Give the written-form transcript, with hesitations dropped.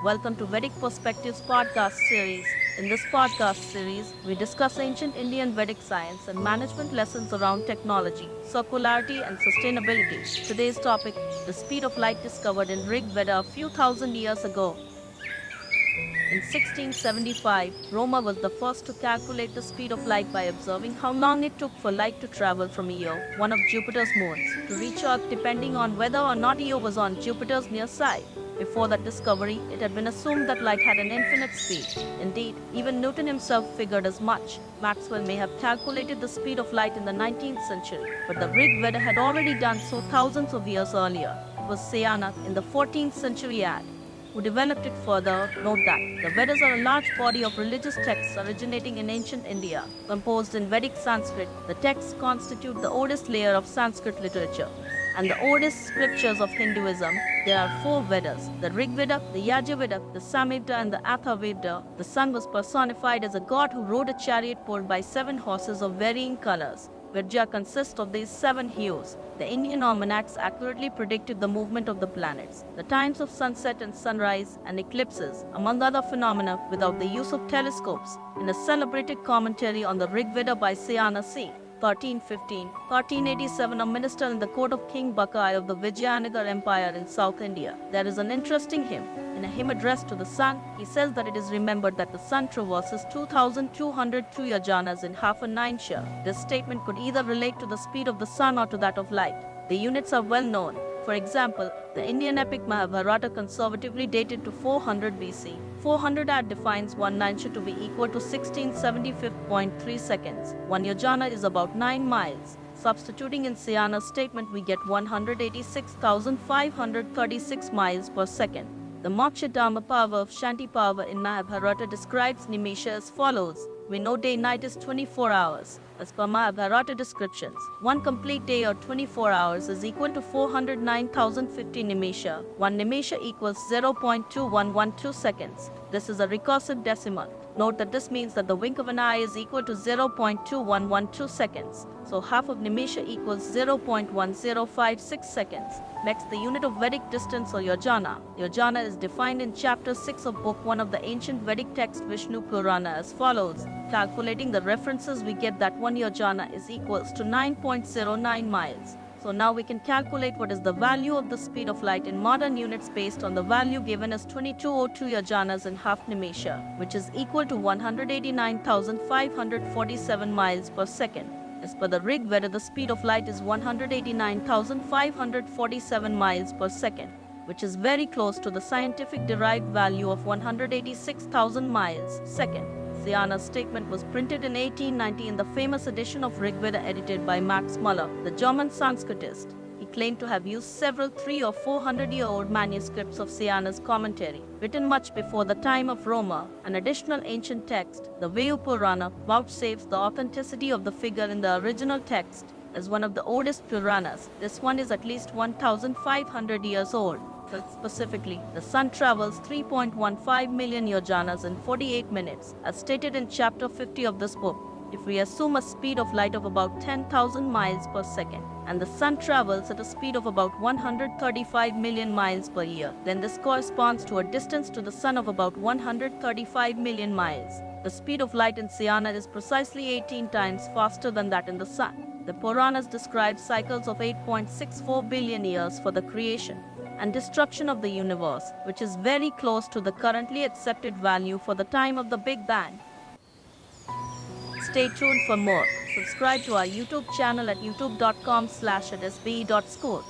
Welcome to Vedic Perspectives podcast series. In this podcast series, we discuss ancient Indian Vedic science and management lessons around technology, circularity, and sustainability. Today's topic: the speed of light discovered in Rig Veda a few thousand years ago. In 1675, Roma was the first to calculate the speed of light by observing how long it took for light to travel from Io, one of Jupiter's moons, to reach Earth depending on whether or not Io was on Jupiter's near side. Before that discovery, it had been assumed that light had an infinite speed. Indeed, even Newton himself figured as much. Maxwell may have calculated the speed of light in the 19th century, but the Rig Veda had already done so thousands of years earlier. It was Sayana in the 14th century who developed it further. Note that the Vedas are a large body of religious texts originating in ancient India. Composed in Vedic Sanskrit, the texts constitute the oldest layer of Sanskrit literature and the oldest scriptures of Hinduism. There are four Vedas: the Rig Veda, the Yajurveda, the Samhita, and the Atharvaveda. The sun was personified as a god who rode a chariot pulled by 7 horses of varying colors. Virja consists of these 7 hues. The Indian almanacs accurately predicted the movement of the planets, the times of sunset and sunrise, and eclipses, among other phenomena, without the use of telescopes. In a celebrated commentary on the Rig Veda by Sayana c. 1387, a minister in the court of King Bakai of the Vijayanagar Empire in South India, there is an interesting hymn. In a hymn addressed to the sun, he says that it is remembered that the sun traverses 2,202 yojanas in half a 9 share. This statement could either relate to the speed of the sun or to that of light. The units are well known. For example, the Indian epic Mahabharata, conservatively dated to 400 BC. 400 AD defines 1 9 to be equal to 1675.3 seconds. 1 yojana is about 9 miles. Substituting in Sayana's statement, we get 186,536 miles per second. The Moksha Dharma power of Shanti power in Mahabharata describes Nimesha as follows. We know day-night is 24 hours. As per Mahabharata descriptions, 1 complete day or 24 hours is equal to 409,050 Nimesha. 1 Nimesha equals 0.2112 seconds. This is a recursive decimal. Note that this means that the wink of an eye is equal to 0.2112 seconds. So half of Nimesha equals 0.1056 seconds. Next, the unit of Vedic distance or yojana. Yojana is defined in chapter 6 of book 1 of the ancient Vedic text Vishnu Purana as follows. Calculating the references, we get that 1 yojana is equals to 9.09 miles. So now we can calculate what is the value of the speed of light in modern units based on the value given as 2202 yojanas in half nimesha, which is equal to 189,547 miles per second. As per the Rig Veda, the speed of light is 189,547 miles per second, which is very close to the scientific derived value of 186,000 miles second. Sayana's statement was printed in 1890 in the famous edition of Rig Veda edited by Maxwell, the German Sanskritist. He claimed to have used several 300- or 400-year-old manuscripts of Sayana's commentary, written much before the time of Roma. An additional ancient text, the Vishnu Purana, vouchsafes the authenticity of the figure in the original text as one of the oldest Puranas. This one is at least 1,500 years old. Specifically, the sun travels 3.15 million yojanas in 48 minutes, as stated in chapter 50 of this book. If we assume a speed of light of about 10,000 miles per second, and the sun travels at a speed of about 135 million miles per year, then this corresponds to a distance to the sun of about 135 million miles. The speed of light in Sayana is precisely 18 times faster than that in the sun. The Puranas describe cycles of 8.64 billion years for the creation and destruction of the universe, which is very close to the currently accepted value for the time of the Big Bang. Stay tuned for more. Subscribe to our YouTube channel at youtube.com/@sbe.school.